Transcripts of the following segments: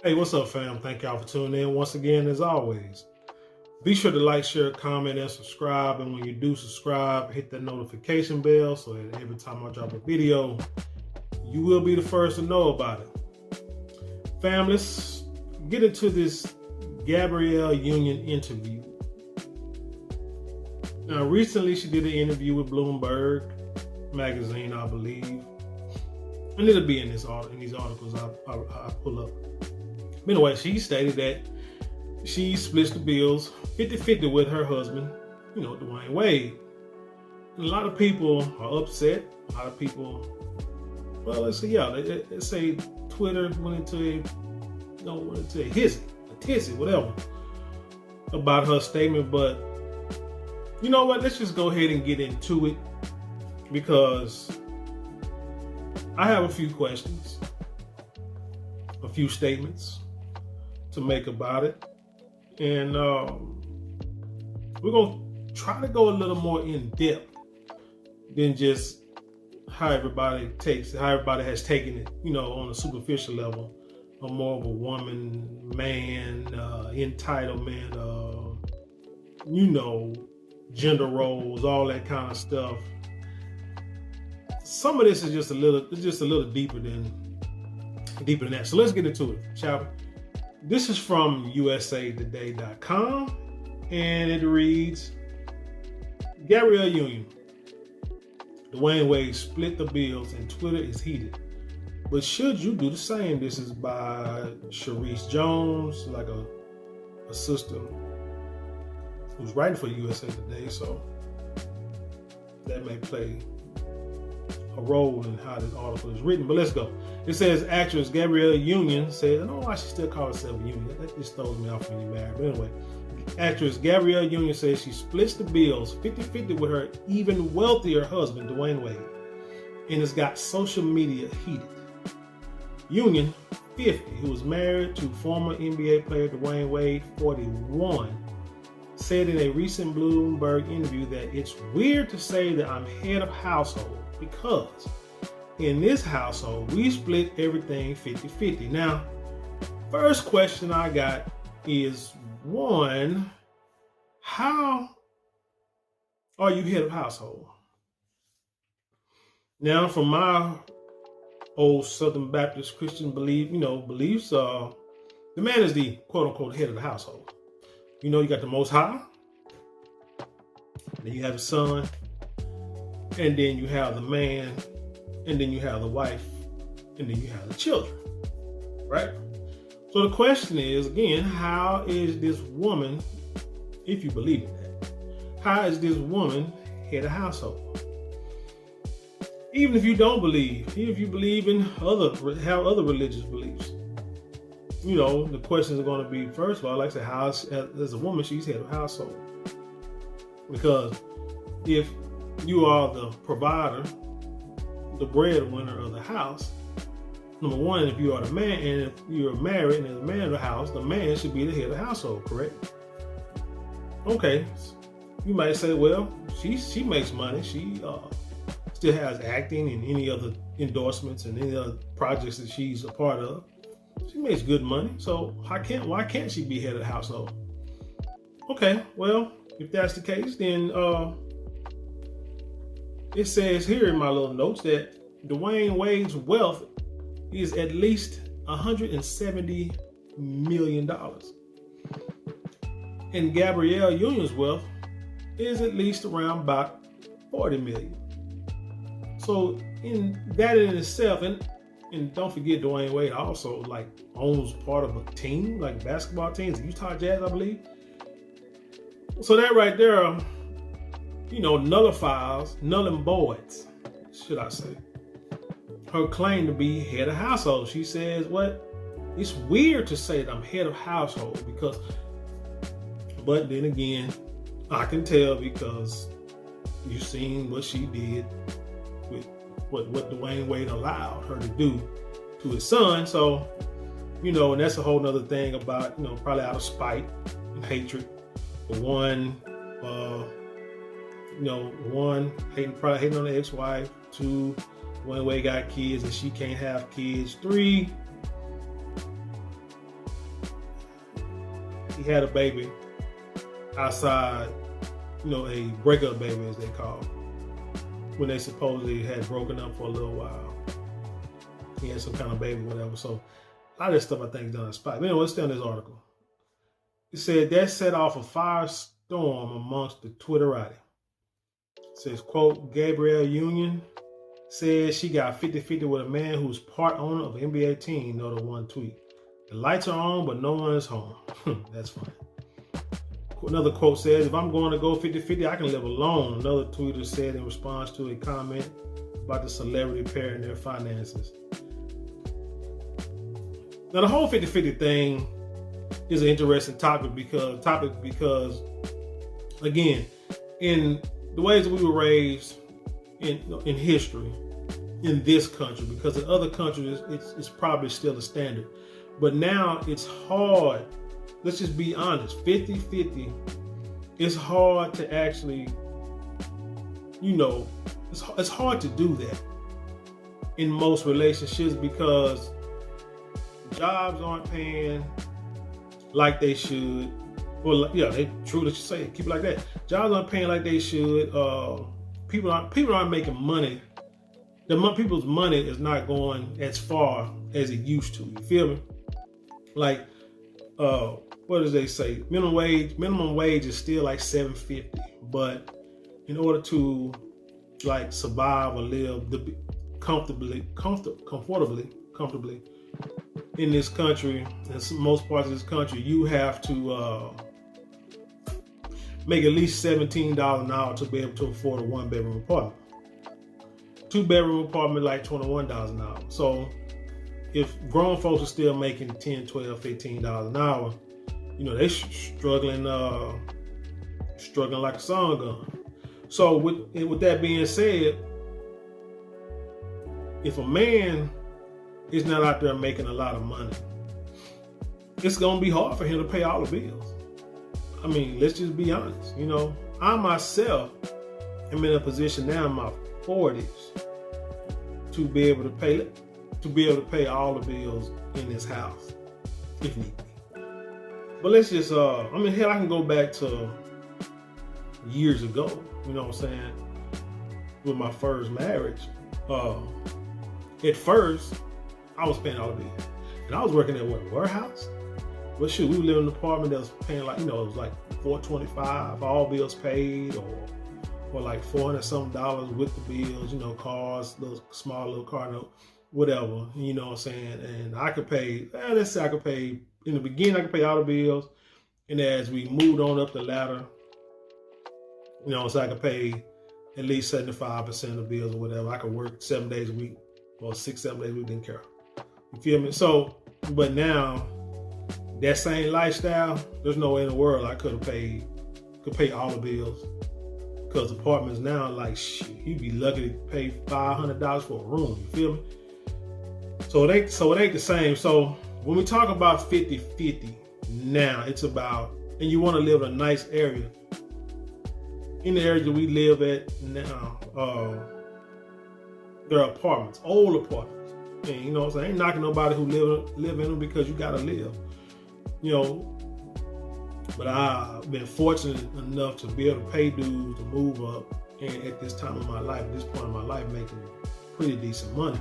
Hey, what's up, fam? Thank y'all for tuning in once again, as always. Be sure to like, share, comment, and subscribe. And when you do subscribe, hit that notification bell so that every time I drop a video, you will be the first to know about it. Fam, let's get into this Gabrielle Union interview. Now, recently she did an interview with Bloomberg magazine, I believe. And it'll be in these articles I pull up. Anyway, she stated that she splits the bills 50-50 with her husband, Dwayne Wade. And a lot of people are upset. A lot of people, well, let's say Twitter went into a hissy, whatever, about her statement. But you know what? Let's just go ahead and get into it, because I have a few questions, a few statements to make about it. And we're going to try to go a little more in depth than just how everybody has taken it, on a superficial level, or more of a woman, man, entitlement, gender roles, all that kind of stuff. Some of this is just a little deeper than that. So let's get into it, shall we? This is from usatoday.com, and it reads, Gabrielle Union, Dwayne Wade split the bills and Twitter is heated. But should you do the same? This is by Sharice Jones, like a sister who's writing for USA Today, so that may play a role in how this article is written. But let's go. It says actress Gabrielle Union said, I don't know why she still calls herself Union. That just throws me off when you're married. But anyway, actress Gabrielle Union says she splits the bills 50-50 with her even wealthier husband, Dwayne Wade, and has got social media heated. Union, 50, who was married to former NBA player Dwayne Wade, 41, said in a recent Bloomberg interview that it's weird to say that I'm head of household, because in this household, we split everything 50-50. Now, first question I got is, one, how are you head of household? Now, from my old Southern Baptist Christian beliefs, the man is the quote-unquote head of the household. You got the Most High, then you have the son, and then you have the man, and then you have the wife, and then you have the children, right? So the question is, again, how is this woman, if you believe in that, how is this woman head of household? Even if you don't believe, even if you believe in have other religious beliefs, the questions are going to be, first of all, like I said, how as a woman, she's head of household. Because if you are the provider, the breadwinner of the house, number one, if you are the man, and if you're married and the man of the house, the man should be the head of the household, correct? Okay, you might say, well, she makes money. She still has acting and any other endorsements and any other projects that she's a part of. She makes good money, so why can't she be head of the household? Okay, well, if that's the case, then it says here in my little notes that Dwayne Wade's wealth is at least $170 million. And Gabrielle Union's wealth is at least around about $40 million. So in itself, and don't forget, Dwayne Wade also owns part of a team, like basketball teams, Utah Jazz, I believe. So that right there, nullifies, null and voids, should I say, her claim to be head of household. She says, it's weird to say that I'm head of household but then again, I can tell because you've seen what she did with what Dwayne Wade allowed her to do to his son. So, and that's a whole nother thing about, probably out of spite and hatred. For one, probably hating on the ex-wife. Two, Dwayne Wade got kids and she can't have kids. Three, he had a baby outside, a breakup baby as they call it, when they supposedly had broken up for a little while. He had some kind of baby, whatever. So a lot of this stuff I think is done in spite. But anyway, let's stay on this article. It said that set off a firestorm amongst the Twitterati. It says, quote, Gabrielle Union says she got 50-50 with a man who's part owner of an NBA team, noted one tweet. The lights are on, but no one is home. That's funny. Another quote says, if I'm going to go 50-50, I can live alone. Another tweeter said in response to a comment about the celebrity pair and their finances. Now, the whole 50-50 thing is an interesting topic because, again, in the ways that we were raised in history in this country, because in other countries it's probably still a standard. But now it's hard. Let's just be honest. 50-50, it's hard to actually, it's hard to do that in most relationships because jobs aren't paying like they should. Well, yeah, they true that you say it. Keep it like that. Jobs aren't paying like they should. People aren't making money. People's money is not going as far as it used to. You feel me? Like, what does they say? Minimum wage is still like $7.50, but in order to like survive or live comfortably in this country, in most parts of this country, you have to make at least $17 an hour to be able to afford a 1-bedroom apartment. 2-bedroom apartment like $21 an hour. So if grown folks are still making $10, $12, $15 an hour, they struggling like a song gun. So with that being said, if a man is not out there making a lot of money, it's gonna be hard for him to pay all the bills. I mean, let's just be honest. I myself am in a position now in my 40s to be able to pay all the bills in this house if need be. But let's just hell, I can go back to years ago, with my first marriage. At first, I was paying all the bills. And I was working at a warehouse? Well, shoot, we lived in an apartment that was paying like, it was like $425, all bills paid, or like $400 something with the bills, cars, small little car note, whatever, And I could pay, let's say in the beginning, I could pay all the bills. And as we moved on up the ladder, so I could pay at least 75% of the bills or whatever. I could work 7 days a week, or 6-7 days a week, didn't care. You feel me? So, but now, that same lifestyle, there's no way in the world I could pay all the bills. Because apartments now, like, you'd be lucky to pay $500 for a room. You feel me? So it ain't the same. So when we talk about 50-50, now it's about, and you want to live in a nice area. In the area that we live at now, there are apartments, old apartments. And I ain't knocking nobody who live in them because you gotta live. But I've been fortunate enough to be able to pay dues to move up, and at this time of my life, at this point in my life, making pretty decent money.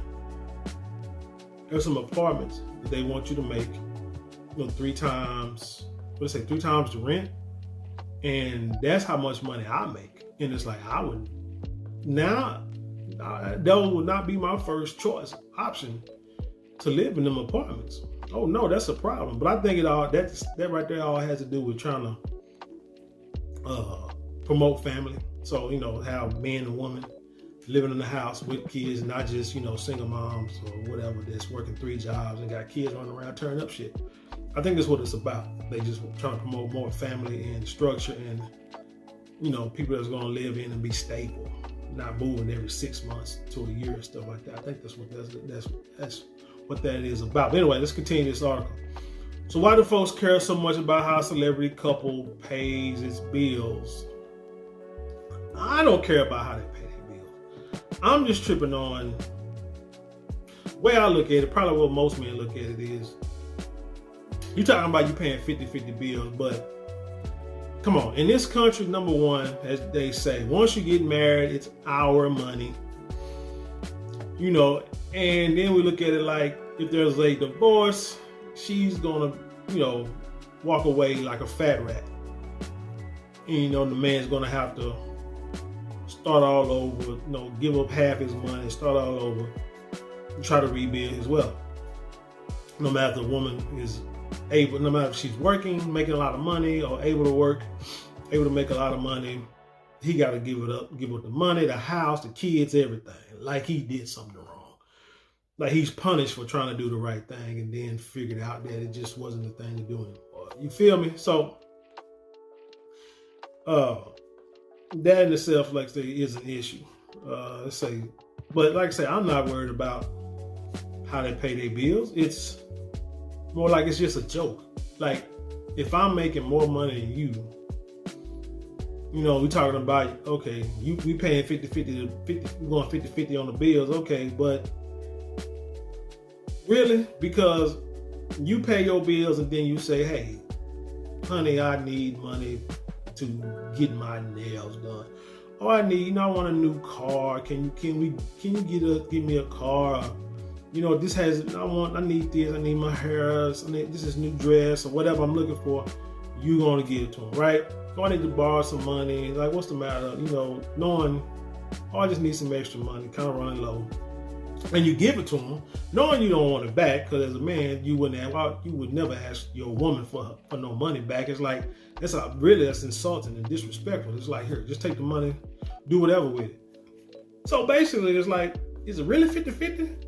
There's some apartments that they want you to make, 3 times the rent, and that's how much money I make. And it's like that would not be my first choice option to live in them apartments. Oh no, that's a problem. But I think that right there all has to do with trying to promote family. So, have men and women living in the house with kids, not just, single moms or whatever that's working 3 jobs and got kids running around tearing up shit. I think that's what it's about. They just trying to promote more family and structure and, people that's going to live in and be stable, not moving every 6 months to a year and stuff like that. I think that's what that is about. But anyway, let's continue this article. So why do folks care so much about how a celebrity couple pays its bills? I don't care about how they pay their bills. I'm just tripping on, the way I look at it, probably what most men look at it is, You talking about you paying 50-50 bills, but come on. In this country, number one, as they say, once you get married, it's our money. You know, and then we look at it like if there's a divorce, she's gonna, you know, walk away like a fat rat. And, you know, the man's gonna have to start all over, you know, give up half his money, start all over, and try to rebuild his wealth. No matter if the woman is able, no matter if she's working, making a lot of money, or able to work, able to make a lot of money, he got to give up the money, the house, the kids, everything. Like he did something wrong. Like he's punished for trying to do the right thing and then figured out that it just wasn't the thing to do anymore. You feel me? So, that in itself, like I say, is an issue. But like I say, I'm not worried about how they pay their bills. It's more like it's just a joke. Like if I'm making more money than you, you know, we talking about, okay, we paying 50-50, we going 50-50 on the bills, okay, but really? Because you pay your bills and then you say, hey, honey, I need money to get my nails done. Oh, I want a new car. Can you give me a car? You know, I need this, I need my hair, this is new dress or whatever I'm looking for. You're gonna give it to him, right? Oh, I need to borrow some money. Like, what's the matter? You know, knowing, oh, I just need some extra money, kind of running low. And you give it to him, knowing you don't want it back, because as a man, you would never ask your woman for no money back. It's like, that's insulting and disrespectful. It's like, here, just take the money, do whatever with it. So basically, it's like, is it really 50-50?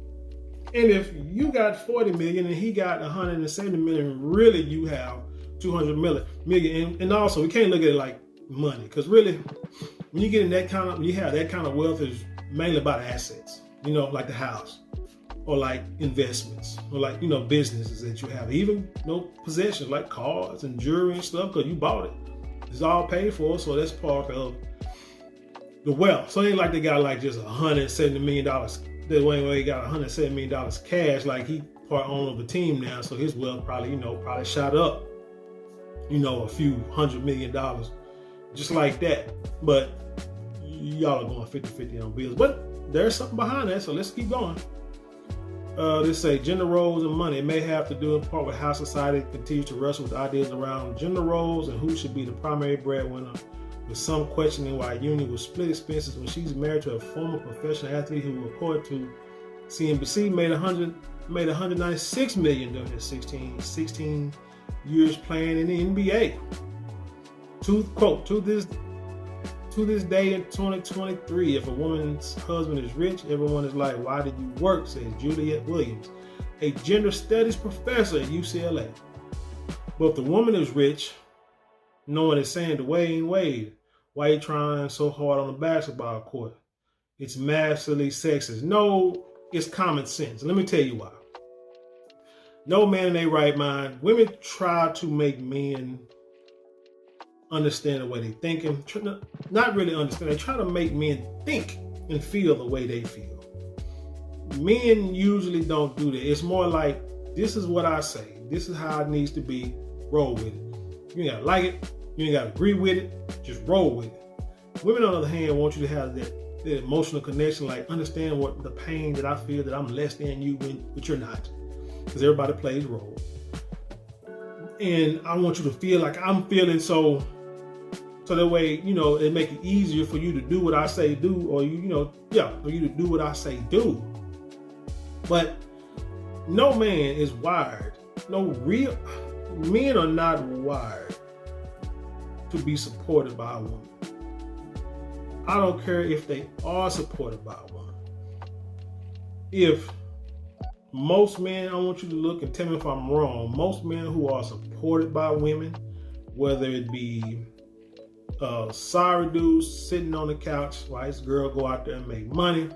And if you got 40 million and he got 170 million, really you have 200 million. And also, we can't look at it like money, because really, when you get in you have that kind of wealth, is mainly about assets. You know, like the house, or like investments, or like, you know, businesses that you have, even, you know, possessions like cars and jewelry and stuff, because you bought it. It's all paid for, so that's part of the wealth. So it ain't like they got like just $170 million. That way he got $170 million cash, like he part owner of the team now, so his wealth probably shot up, you know, a few $100 million, just like that. But y'all are going 50-50 on bills. But there's something behind that, so let's keep going. They say gender roles and money. It may have to do in part with how society continues to wrestle with ideas around gender roles and who should be the primary breadwinner, with some questioning why a union will split expenses when she's married to a former professional athlete who, according to CNBC, made $196 million during his 16 years playing in the NBA. To this day in 2023, if a woman's husband is rich, everyone is like, why did you work? Says Juliet Williams, a gender studies professor at UCLA. But if the woman is rich, no one is saying Dwayne Wade, why you trying so hard on the basketball court? It's massively sexist. No, it's common sense. Let me tell you why. No man in their right mind. Women try to make men understand the way they thinking. Not really understand. They try to make men think and feel the way they feel. Men usually don't do that. It's more like, this is what I say. This is how it needs to be. Roll with it. You ain't gotta like it. You ain't gotta agree with it. Just roll with it. Women, on the other hand, want you to have that emotional connection, like understand what the pain that I feel that I'm less than you but you're not. Because everybody plays a role. And I want you to feel like I'm feeling so that way, you know, it make it easier for you to do what I say do, or for you to do what I say do. But no man is wired. Men are not wired to be supported by a woman. I don't care if they are supported by a woman. If most men, I want you to look and tell me if I'm wrong, most men who are supported by women, whether it be sorry dudes sitting on the couch while his girl go out there and make money,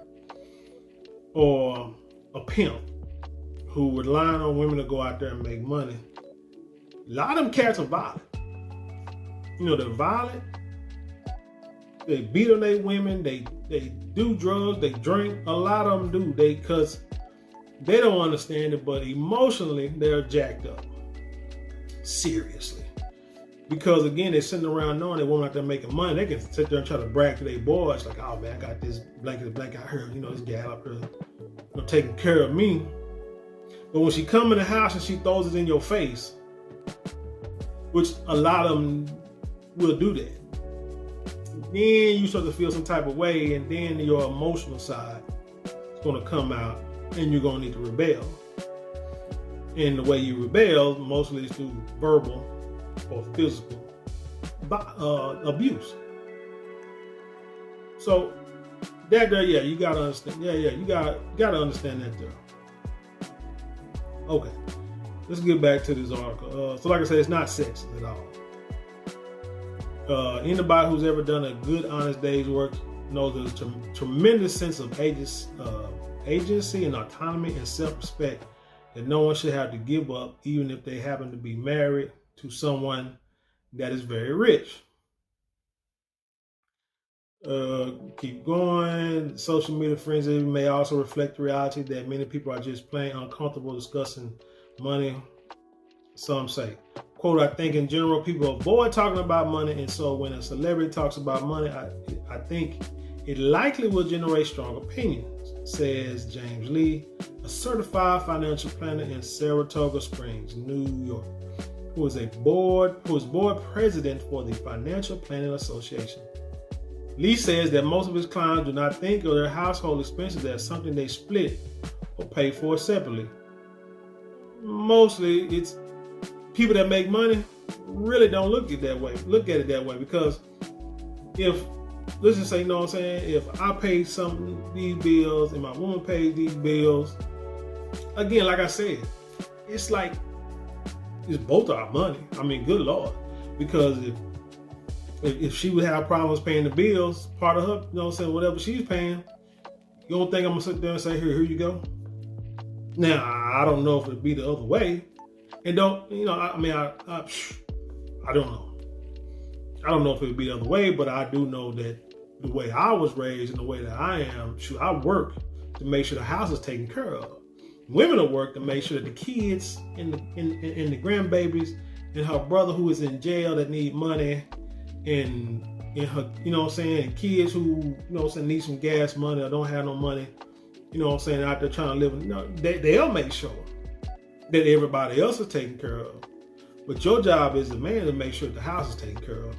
or a pimp who relying on women to go out there and make money, a lot of them cats are violent. You know, they're violent. They beat on their women. They do drugs. They drink. A lot of them do. Because they don't understand it, but emotionally they're jacked up. seriously. Because again, they're sitting around knowing they won't out there making money. They can sit there and try to brag to their boys, like, oh man, I got this blanket out here, this gal up here, taking care of me. But when she come in the house and she throws it in your face, which a lot of them will do that, then you start to feel some type of way, and then your emotional side is going to come out, and you're going to need to rebel. And the way you rebel mostly is through verbal or physical abuse. So that there, you gotta understand. You gotta understand that there. Okay, let's get back to this article. So like I said, it's not sexist at all. Anybody who's ever done a good, honest day's work knows there's a tremendous sense of agency and autonomy and self-respect that no one should have to give up, even if they happen to be married to someone that is very rich. Keep going. Social media frenzy may also reflect the reality that many people are just plain uncomfortable discussing money. Some say, quote, I think in general people avoid talking about money, and so when a celebrity talks about money, I think it likely will generate strong opinions, says James Lee, a certified financial planner in Saratoga Springs, New York, who is board president for the Financial Planning Association. Lee says that most of his clients do not think of their household expenses as something they split or pay for separately. Mostly, it's people that make money really don't look at it that way, because if, let's just say, if I pay these bills and my woman pays these bills, again, like I said, it's like it's both our money. I mean, good Lord, because if she would have problems paying the bills, part of her, whatever she's paying, you don't think I'm gonna sit there and say, here you go? Now, I don't know if it'd be the other way. And I don't know. I don't know if it would be the other way, but I do know that the way I was raised and the way that I am, I work to make sure the house is taken care of. Women will work to make sure that the kids and the grandbabies and her brother who is in jail that need money, and her, and kids who, need some gas money or don't have no money, out there trying to live, they'll make sure that everybody else is taken care of. But your job as a man to make sure the house is taken care of.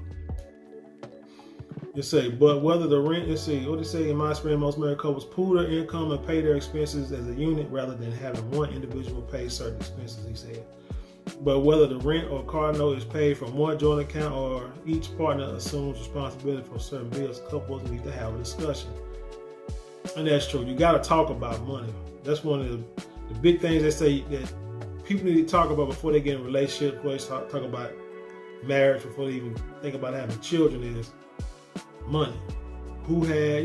You say, but whether the rent, what they say, in my experience, most married couples pool their income and pay their expenses as a unit rather than having one individual pay certain expenses, he said. But whether the rent or car note is paid from one joint account or each partner assumes responsibility for certain bills, couples need to have a discussion. And that's true. You got to talk about money. That's one of the big things they say that people need to talk about before they get in a relationship, before they talk about marriage, before they even think about having children, is money. Who had,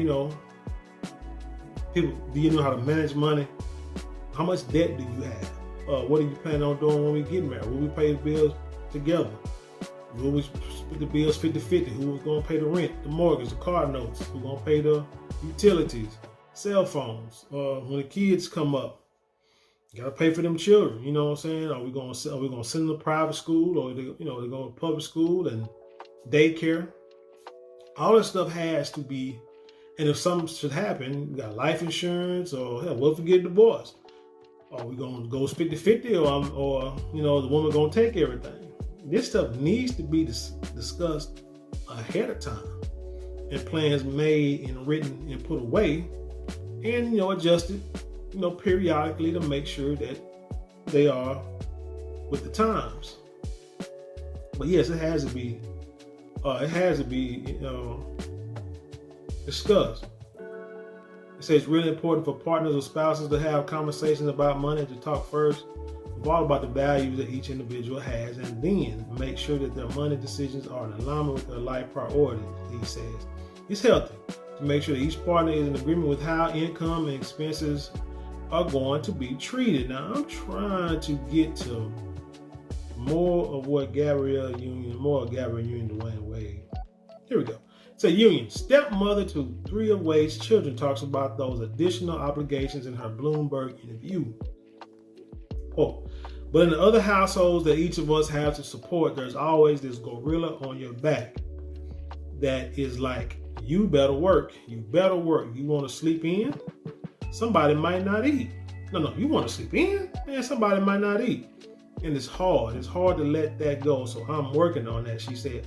people, do you know how to manage money? How much debt do you have? What are you planning on doing when we get married? Will we pay the bills together? Will we split the bills 50-50? Who's going to pay the rent, the mortgage, the car notes? Who's going to pay the utilities, cell phones? When the kids come up, you got to pay for them children. You know what I'm saying? Are we going to send them to private school, or they're going to public school and daycare? All this stuff has to be, and if something should happen, we got life insurance, or hell, what if we get divorced? Are we going to go 50-50, or the woman going to take everything? This stuff needs to be discussed ahead of time, and plans made and written and put away, and adjusted, periodically to make sure that they are with the times. But yes, it has to be discussed. It says it's really important for partners or spouses to have conversations about money, to talk first of all about the values that each individual has, and then make sure that their money decisions are in alignment with their life priorities, he says. It's healthy to make sure that each partner is in agreement with how income and expenses are going to be treated. Now, I'm trying to get to more of what Gabrielle Union, Dwayne Wade. Here we go. So Union, stepmother to 3 of Wade's children, talks about those additional obligations in her Bloomberg interview. Quote, But in the other households that each of us have to support, there's always this gorilla on your back that is like, you better work. You better work. You want to sleep in? Somebody might not eat. No, you want to sleep in? Man, somebody might not eat. And it's hard. It's hard to let that go. So I'm working on that, she said.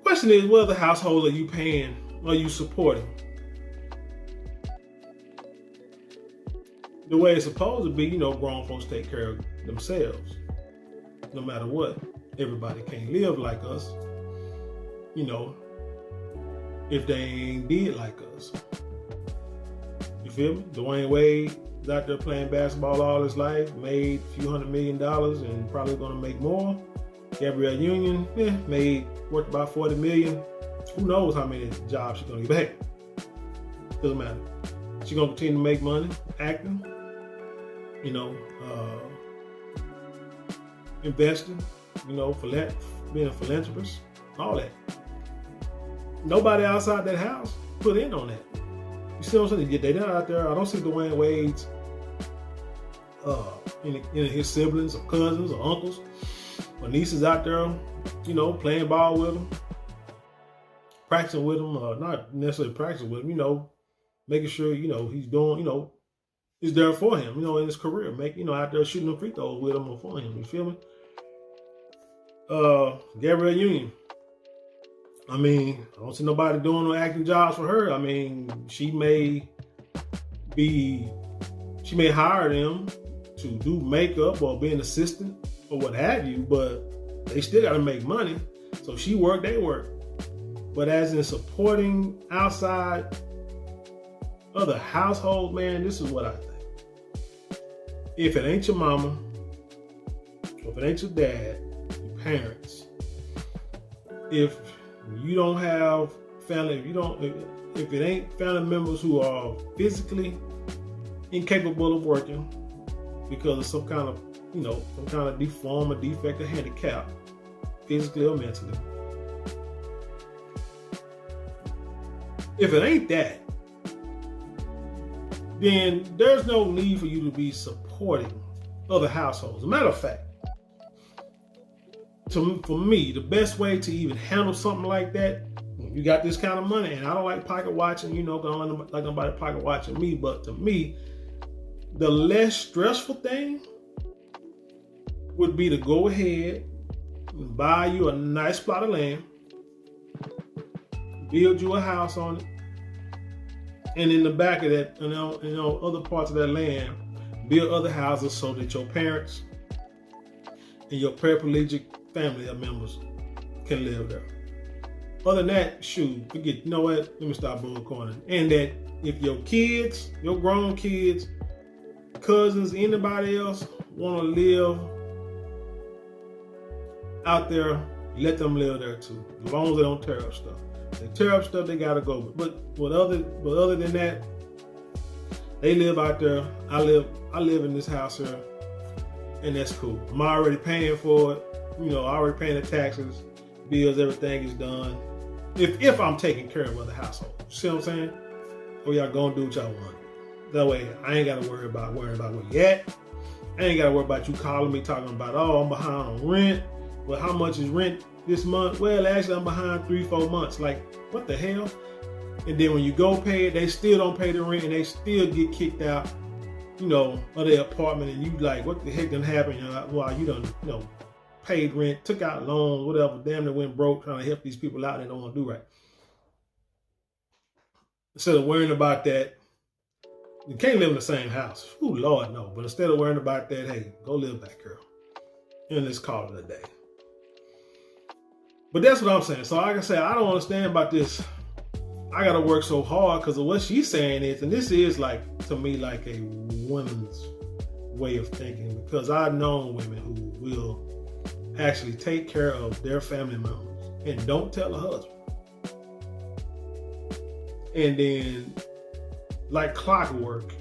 Question is, what other households are you paying? Are you supporting? The way it's supposed to be, grown folks take care of themselves. No matter what. Everybody can't live like us. If they ain't did like us. You feel me? Dwayne Wade is out there playing basketball all his life, made a few $100 million and probably gonna make more. Gabrielle Union, worked about $40 million. Who knows how many jobs she's gonna get back. Doesn't matter. She's gonna continue to make money, acting, investing, being a philanthropist, all that. Nobody outside that house put in on that. You see what I'm saying? They're not out there. I don't see Dwayne Wade's, his siblings or cousins or uncles or nieces out there, playing ball with him, practicing with him, not necessarily practicing with him, making sure, he's doing, is there for him, in his career, out there shooting the free throws with him or for him. You feel me? Gabrielle Union. I don't see nobody doing no acting jobs for her. She may hire them to do makeup or be an assistant or what have you, but they still got to make money. So she work, they work. But as in supporting outside other households, man, this is what I think. If it ain't your mama, or if it ain't your dad, your parents, if you don't have family, if it ain't family members who are physically incapable of working because of some kind of deform or defect or handicap, physically or mentally. If it ain't that, then there's no need for you to be supporting other households. As a matter of fact, for me, the best way to even handle something like that, when you got this kind of money, and I don't like pocket watching, I don't like nobody pocket watching me, but to me, the less stressful thing would be to go ahead and buy you a nice plot of land, build you a house on it, and in the back of that, other parts of that land, build other houses so that your parents and your paraplegic family members can live there. Other than that, forget, you know what? Let me stop bullcorning. And that if your kids, your grown kids, cousins, anybody else want to live out there, let them live there too. As long as they don't tear up stuff. If they tear up stuff, they gotta go. But other than that, they live out there. I live in this house here, and that's cool. I'm already paying for it. Already paying the taxes, bills, everything is done. If I'm taking care of other households. See what I'm saying? Or y'all gonna do what y'all want. That way, I ain't gotta worry about where you at. I ain't gotta worry about you calling me talking about, I'm behind on rent. Well, how much is rent this month? Well, actually, I'm behind 3-4 months. Like, what the hell? And then when you go pay it, they still don't pay the rent and they still get kicked out, of their apartment. And you like, what the heck done happened? Well, you done, paid rent, took out loans, whatever, damn near went broke trying to help these people out and they don't want to do right. Instead of worrying about that, you can't live in the same house. Ooh, Lord, no. But instead of worrying about that, hey, go live back, girl. And let's call it a day. But that's what I'm saying. So like I said, I don't understand about this. I got to work so hard because of what she's saying is, and this is to me, like a woman's way of thinking, because I've known women who will actually take care of their family members and don't tell the husband. And then, like clockwork,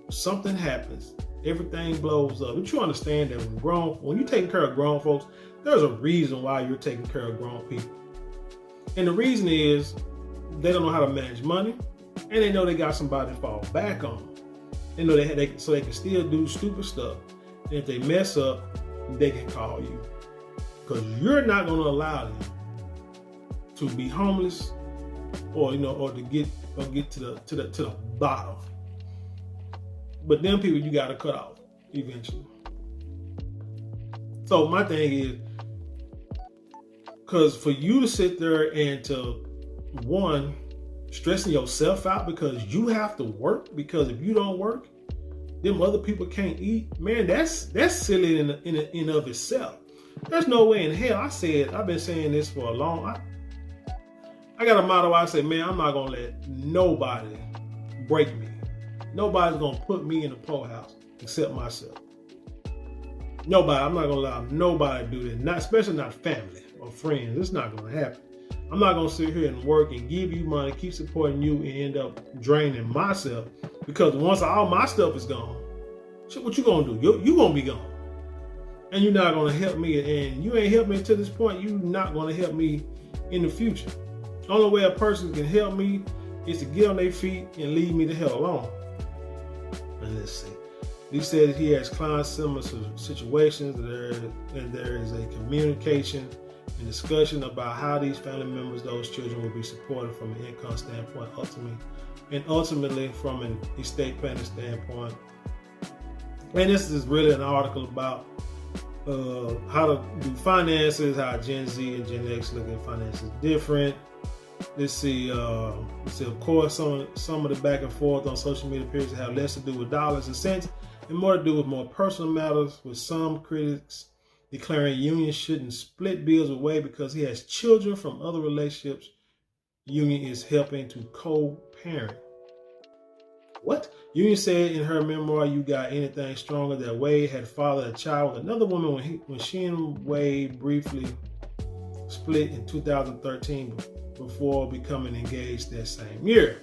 something happens, everything blows up. But you understand that when you're taking care of grown folks, there's a reason why you're taking care of grown people. And the reason is they don't know how to manage money, and they know they got somebody to fall back on. They know so they can still do stupid stuff. And if they mess up, they can call you. Because you're not going to allow them to be homeless or to get to the bottom. But them people you got to cut off eventually. So my thing is, because for you to sit there and to, one, stressing yourself out because you have to work, because if you don't work, them other people can't eat, man, that's silly in of itself. There's no way in hell. I've been saying this for a long time. I got a motto. I say, man, I'm not going to let nobody break me. Nobody's going to put me in the poorhouse except myself. Nobody. I'm not going to allow nobody to do that. Not, especially not family or friends. It's not going to happen. I'm not going to sit here and work and give you money, keep supporting you, and end up draining myself. Because once all my stuff is gone, what you going to do? You going to be gone. And you're not going to help me. And you ain't helped me to this point. You're not going to help me in the future. The only way a person can help me is to get on their feet and leave me the hell alone. And let's see. He said he has clients similar situations. There is a communication and discussion about how these family members, those children, will be supported from an income standpoint, ultimately from an estate planning standpoint. And this is really an article about how to do finances, how Gen Z and Gen X look at finances different. Let's see, of course, some of the back and forth on social media appears to have less to do with dollars and cents and more to do with more personal matters, with some critics declaring Union shouldn't split bills away because he has children from other relationships. Union is helping to co-parent. What? Union said in her memoir, You Got Anything Stronger, that Wade had fathered a child with another woman when she and Wade briefly split in 2013 before becoming engaged that same year.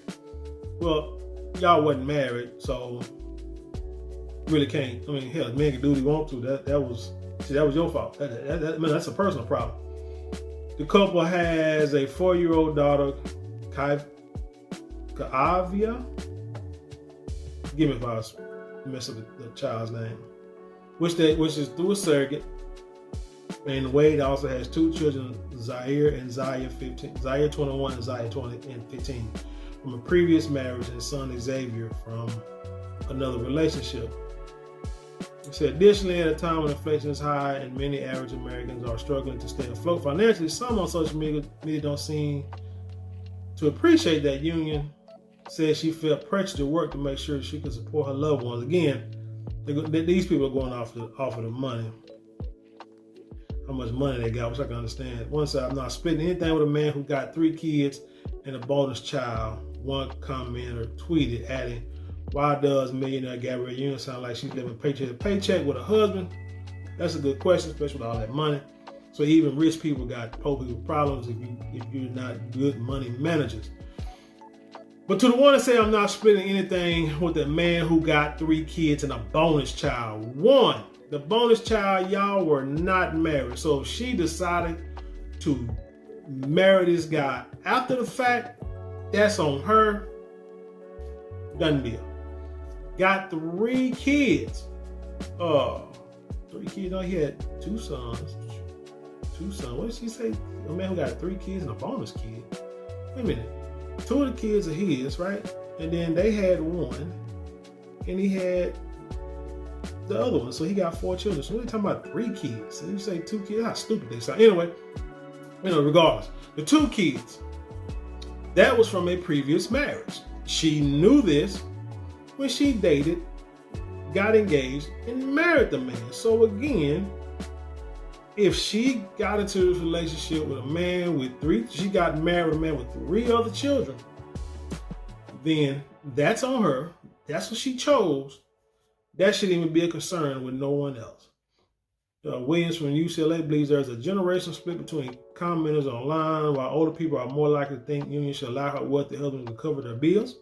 Well, y'all wasn't married, so really can't. I mean, hell, man can do what he wants to. That was your fault. That's a personal problem. The couple has a 4-year-old daughter, Kaavia. Give me if I mess up the child's name, which is through a surrogate. And Wade also has 2 children, Zaire and Zaya 15, Zaire 21 and Zaya 20 and 15, from a previous marriage, and son Xavier from another relationship. He said, additionally, at a time when inflation is high and many average Americans are struggling to stay afloat financially, some on social media don't seem to appreciate that Union said she felt pressure to work to make sure she could support her loved ones. Again, these people are going off of the money. How much money they got, which I can understand. One side, I'm not splitting anything with a man who got 3 kids and a bonus child. One commenter tweeted, adding, why does millionaire Gabrielle Union sound like she's living paycheck to paycheck with a husband? That's a good question, especially with all that money. So even rich people got poor people problems if you're not good money managers. But to the one that say I'm not splitting anything with a man who got 3 kids and a bonus child. One, the bonus child, y'all were not married. So if she decided to marry this guy after the fact, that's on her. Done deal. Got 3 kids. 3 kids. No, he had 2 sons. 2 sons. What did she say? A man who got 3 kids and a bonus kid. Wait a minute. 2 of the kids are his, right? And then they had 1, and he had the other one. So he got 4 children. So we're talking about 3 kids. And you say 2 kids, how stupid they sound. Anyway, regardless, the 2 kids, that was from a previous marriage. She knew this when she dated, got engaged, and married the man. So again, if she got into this relationship with a man with 3, she got married with a man with 3 other children, then that's on her. That's what she chose. That shouldn't even be a concern with no one else. Williams from UCLA believes there's a generational split between commenters online, while older people are more likely to think Union should allow her wealthy husband to cover their bills.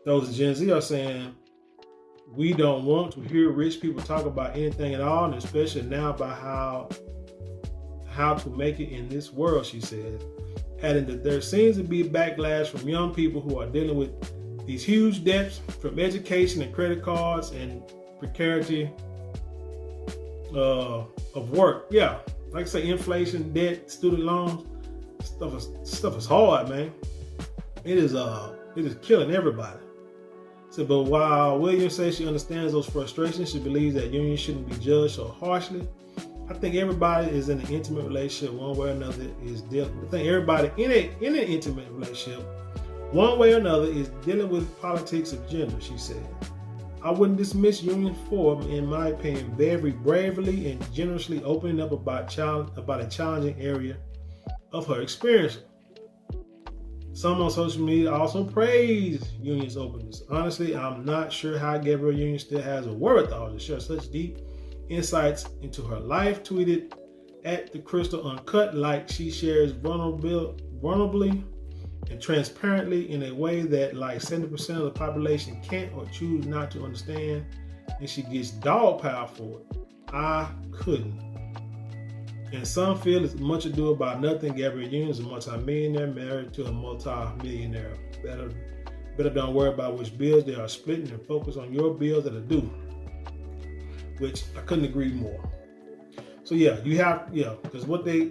Those of Gen Z are saying, we don't want to hear rich people talk about anything at all, and especially now about how to make it in this world, she says, adding that there seems to be a backlash from young people who are dealing with these huge debts from education and credit cards and precarity of work. Yeah, like I say, inflation, debt, student loans, stuff is hard, man. It is killing everybody. So, but while Williams says she understands those frustrations, she believes that unions shouldn't be judged so harshly. I think everybody is in an intimate relationship one way or another is dealing. I think everybody in an intimate relationship one way or another is dealing with politics of gender, she said. I wouldn't dismiss union form, in my opinion, very bravely and generously opening up about a challenging area of her experience. Some on social media also praise unions' openness. Honestly, I'm not sure how Gabrielle Union still has a wherewithal to share such deep insights into her life. Tweeted at the Crystal Uncut, like she shares vulnerably and transparently in a way that like 70% of the population can't or choose not to understand, and she gets dog power for it. I couldn't. And some feel it's much ado about nothing. Gabrielle Union is a multi-millionaire married to a multi-millionaire. Better don't worry about which bills they are splitting and focus on your bills that are due. Which I couldn't agree more. So because what they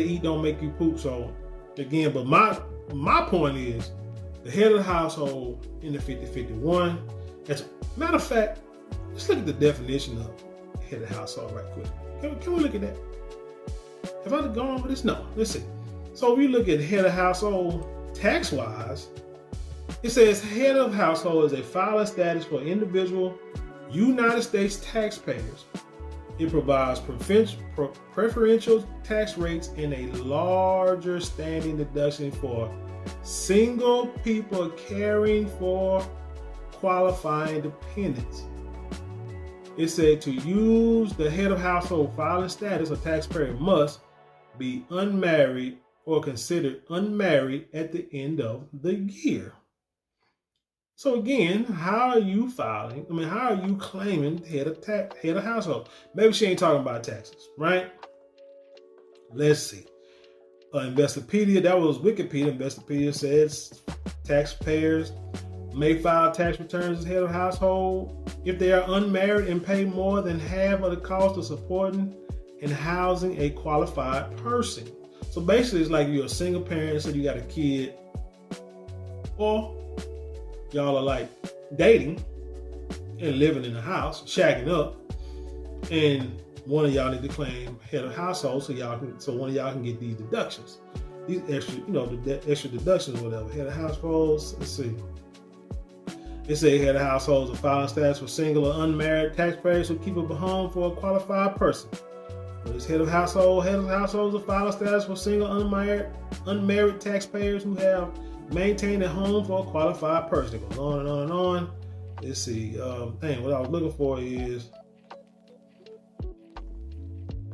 eat don't make you poop. So again, but my point is the head of the household in the 50-51. As a matter of fact, let's look at the definition of head of the household right quick. Can we look at that? Have I gone over this? No. Let's see. So if you look at head of household tax-wise, it says head of household is a filing status for individual United States taxpayers. It provides preferential tax rates and a larger standing deduction for single people caring for qualifying dependents. It said to use the head of household filing status, a taxpayer must be unmarried or considered unmarried at the end of the year. So again, how are you filing? How are you claiming head of household? Maybe she ain't talking about taxes, right? Let's see. Investopedia, that was Wikipedia. Investopedia says taxpayers may file tax returns as head of household if they are unmarried and pay more than half of the cost of supporting and housing a qualified person. So basically, it's like you're a single parent, so you got a kid, or y'all are like dating and living in a house, shacking up, and one of y'all need to claim head of household so one of y'all can get these deductions, these extra, the extra deductions or whatever. Head of households, let's see. It says head of households are filing status for single or unmarried taxpayers who keep a home for a qualified person. But it's head of households are filing status for single, unmarried taxpayers who have maintained a home for a qualified person. It goes on and on and on. Let's see. What I was looking for is,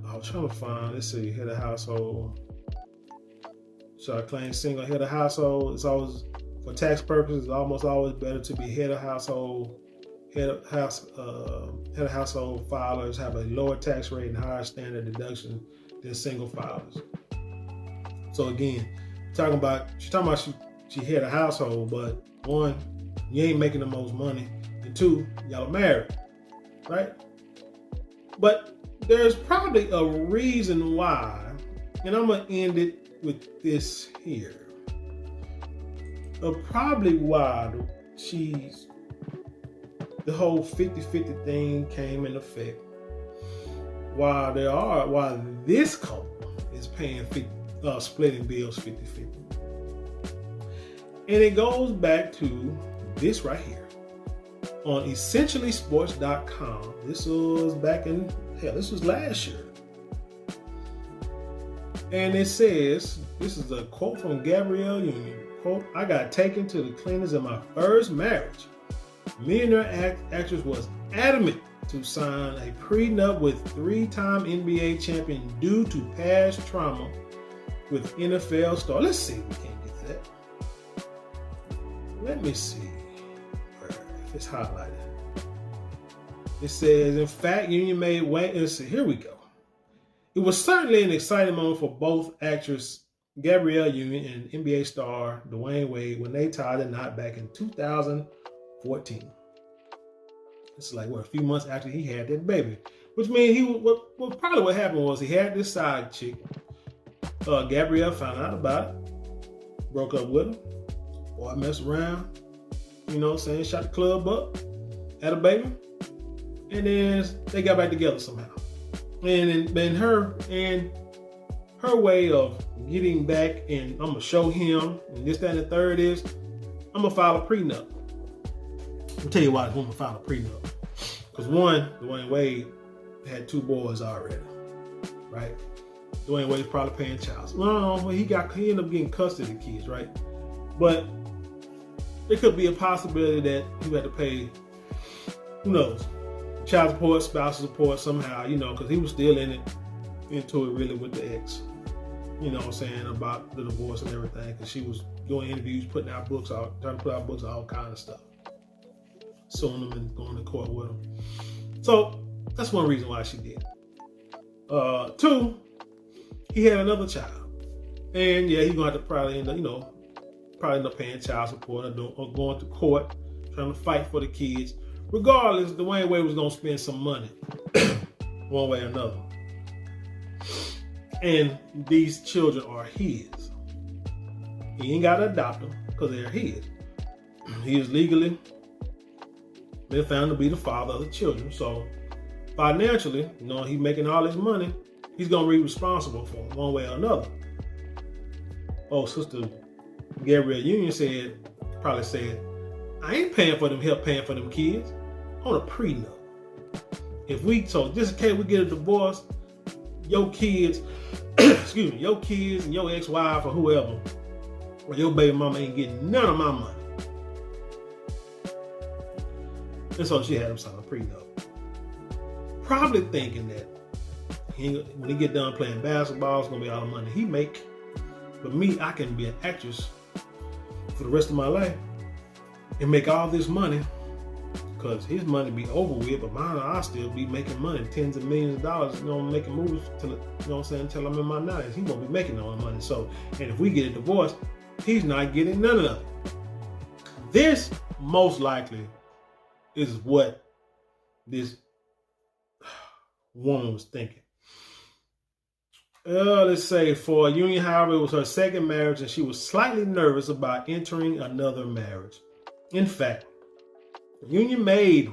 I was trying to find, let's see, head of household. So I claim single head of household. It's always, for tax purposes, it's almost always better to be head of household. Head of household filers have a lower tax rate and higher standard deduction than single filers. So again, she's talking about she head of household, but one, you ain't making the most money, and two, y'all are married, right? But there's probably a reason why, and I'm gonna end it with this here. Probably why the whole 50-50 thing came in effect. Why this couple is paying splitting bills 50-50. And it goes back to this right here on essentiallysports.com. This was last year. And it says, this is a quote from Gabrielle Union. Quote, I got taken to the cleaners in my first marriage. Millionaire actress was adamant to sign a prenup with three-time NBA champion due to past trauma with NFL star. Let's see if we can't get that. Let me see if it's highlighted. It says, in fact, Union made way. Let's see, here we go. It was certainly an exciting moment for both actress Gabrielle Union and NBA star Dwayne Wade when they tied the knot back in 2014. It's like a few months after he had that baby, which means probably what happened was he had this side chick. Gabrielle found out about it, broke up with him. Boy, messed around, shot the club up, had a baby, and then they got back together somehow. And then her way of getting back, and I'm gonna show him, and this, that, and the third is, I'm gonna file a prenup. I'll tell you why this woman filed a prenup. Because one, Dwayne Wade had 2 boys already, right? Dwayne Wade's probably paying child support. No, he ended up getting custody of the kids, right? But there could be a possibility that he had to pay, who knows, child support, spousal support somehow, because he was still into it really with the ex. About the divorce and everything, because she was doing interviews, putting out books, trying to put out books, all kind of stuff, suing them and going to court with them. So that's one reason why she did. 2, he had another child, and yeah, he's gonna have to probably end up paying child support or going to court, trying to fight for the kids. Regardless, Dwayne Wade was gonna spend some money, one way or another. And these children are his. He ain't got to adopt them because they're his. He is legally been found to be the father of the children. So financially, he's making all this money. He's going to be responsible for them one way or another. Oh, Sister Gabrielle Union probably said, I ain't paying for them, help paying for them kids on a prenup. So just in case we get a divorce, your kids, your kids and your ex-wife or whoever, or your baby mama ain't getting none of my money. And so she had him sign a prenup. Probably thinking that when he get done playing basketball, it's gonna be all the money he make. But me, I can be an actress for the rest of my life and make all this money, because his money be over with, but mine, I'll still be making money, tens of millions of dollars, making movies till, until I'm in my 90s. He won't be making all the money. So, and if we get a divorce, he's not getting none of it. This most likely is what this woman was thinking. Let's say for Union, however, it was her second marriage, and she was slightly nervous about entering another marriage. In fact, Union made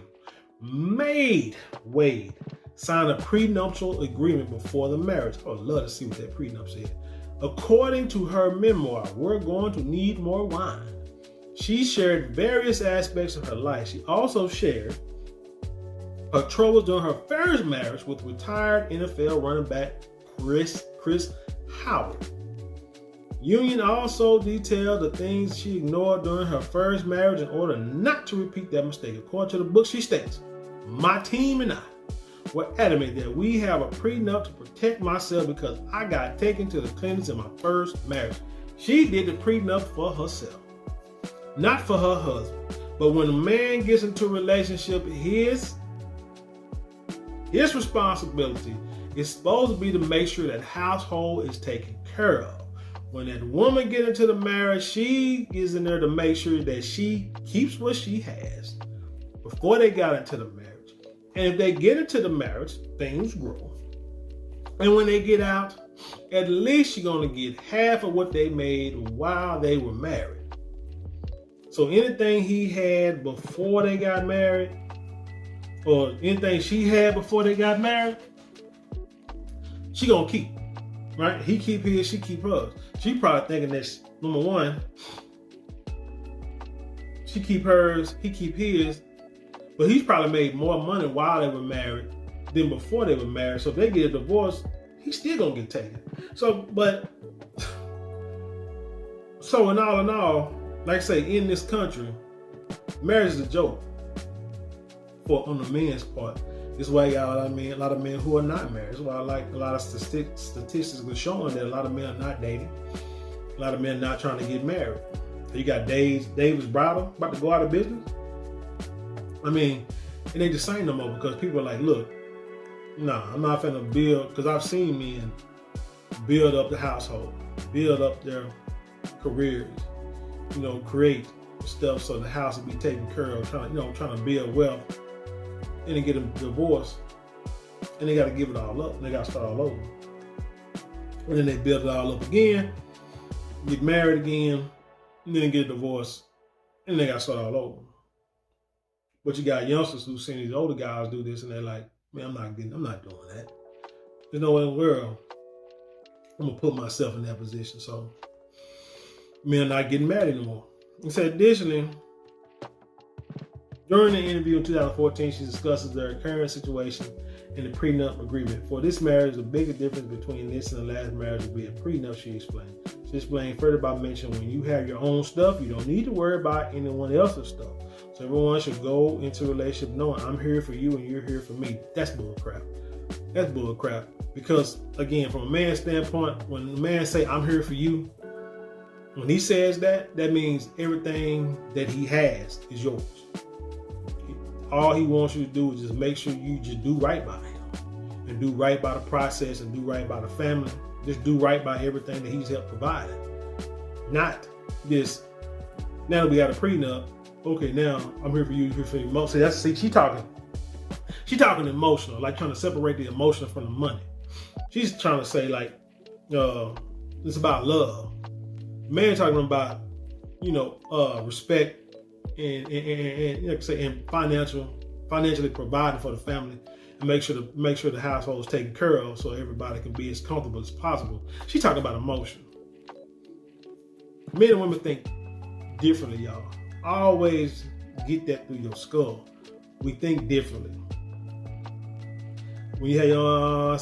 Wade sign a prenuptial agreement before the marriage. I would love to see what that prenup said. According to her memoir, We're Going to Need More Wine, she shared various aspects of her life. She also shared her troubles during her first marriage with retired NFL running back Chris Howard. Union also detailed the things she ignored during her first marriage in order not to repeat that mistake. According to the book, she states, my team and I were adamant that we have a prenup to protect myself because I got taken to the clinics in my first marriage. She did the prenup for herself, not for her husband. But when a man gets into a relationship, his responsibility is supposed to be to make sure that household is taken care of. When that woman gets into the marriage, she is in there to make sure that she keeps what she has before they got into the marriage. And if they get into the marriage, things grow. And when they get out, at least you're going to get half of what they made while they were married. So anything he had before they got married, or anything she had before they got married, she going to keep. Right? He keep his, she keep hers. She probably thinking that, number one, she keep hers, he keep his, but he's probably made more money while they were married than before they were married. So if they get a divorce, he's still gonna get taken. So in all, like I say, in this country, marriage is a joke on the men's part. This is why you got a lot of men who are not married. That's why I like a lot of statistics are showing that a lot of men are not dating. A lot of men are not trying to get married. You got David's Bridal about to go out of business. And they just saying no more because people are like, look, nah, I'm not finna build, because I've seen men build up the household, build up their careers, create stuff so the house will be taken care of, trying to build wealth. and they get a divorce, and they got to give it all up, and they got to start all over. And then they build it all up again, get married again, and then get a divorce, and they got to start all over. But you got youngsters who've seen these older guys do this, and they're like, man, I'm not doing that. There's no way in the world I'm gonna put myself in that position. So men are not getting married anymore. And so additionally, during the interview in 2014, she discusses their current situation and the prenup agreement. For this marriage, the biggest difference between this and the last marriage would be a prenup, she explained. She explained further by mentioning when you have your own stuff, you don't need to worry about anyone else's stuff. So everyone should go into a relationship knowing I'm here for you and you're here for me. That's bull crap. That's bull crap. Because again, from a man's standpoint, when the man say I'm here for you, when he says that, that means everything that he has is yours. All he wants you to do is just make sure you just do right by him and do right by the process and do right by the family. Just do right by everything that he's helped provide. Not this, now that we got a prenup, okay, now I'm here for you, you're here for me. See, she talking emotional, like trying to separate the emotion from the money. She's trying to say like, it's about love. Man talking about, respect and like I say, and financially providing for the family and make sure the household is taken care of so everybody can be as comfortable as possible. She's talking about emotion. Men and women think differently, y'all. Always get that through your skull. We think differently. When you had your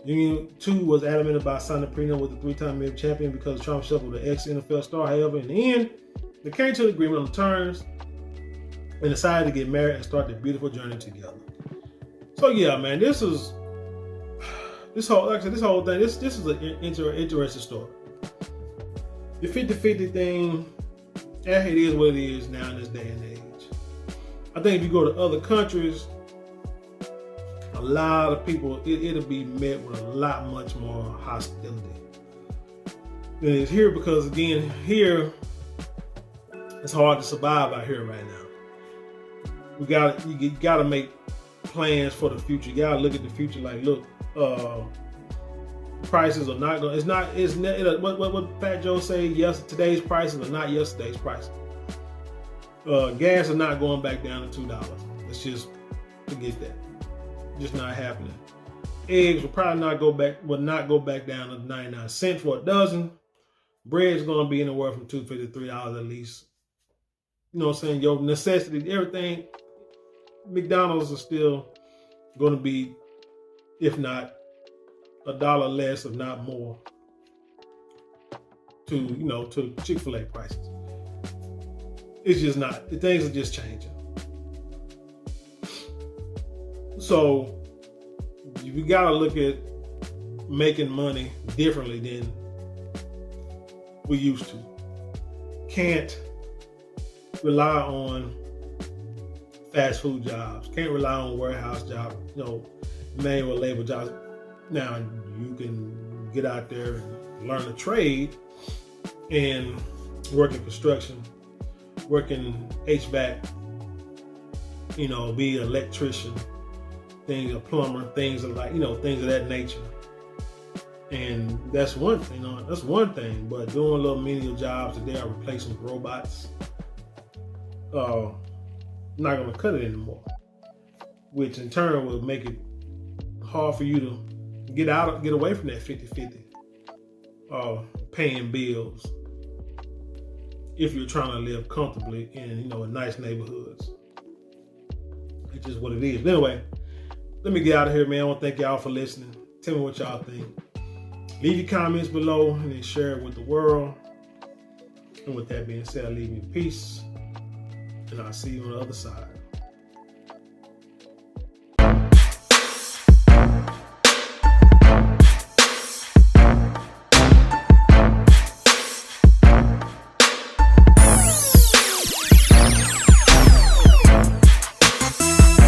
Union 2 was adamant about signing a prenup with the 3-time NBA champion because Trump shuffled the ex-NFL star. However, in the end, they came to an agreement on the terms and decided to get married and start their beautiful journey together. So yeah, man, this whole thing. This is an interesting story. The 50-50 thing, it is what it is now in this day and age. I think if you go to other countries, a lot of people, it'll be met with a lot much more hostility than it is here, because again, here it's hard to survive out here right now. You gotta make plans for the future. You gotta look at the future. Like, look, prices are not going. What Fat Joe say? Yes, today's prices are not yesterday's prices. Gas is not going back down to $2. Let's just forget that. Just not happening. Eggs will probably not go back down to 99 cents for a dozen. Bread's gonna be anywhere from $2.50 to $3 at least. You know what I'm saying? Your necessities, everything. McDonald's is still gonna be, if not $1 less, if not more, to Chick-fil-A prices. It's just not. Things are just changing. So we gotta look at making money differently than we used to. Can't rely on fast food jobs. Can't rely on warehouse jobs, manual labor jobs. Now you can get out there and learn a trade and work in construction, work in HVAC, be an electrician, a plumber, things of that nature. And that's one thing. But doing little menial jobs that they are replacing with robots, not going to cut it anymore. Which in turn will make it hard for you to get away from that 50-50 paying bills if you're trying to live comfortably in nice neighborhoods. It's just what it is. But anyway, let me get out of here, man. I want to thank y'all for listening. Tell me what y'all think. Leave your comments below and then share it with the world. And with that being said, I leave you in peace. And I'll see you on the other side.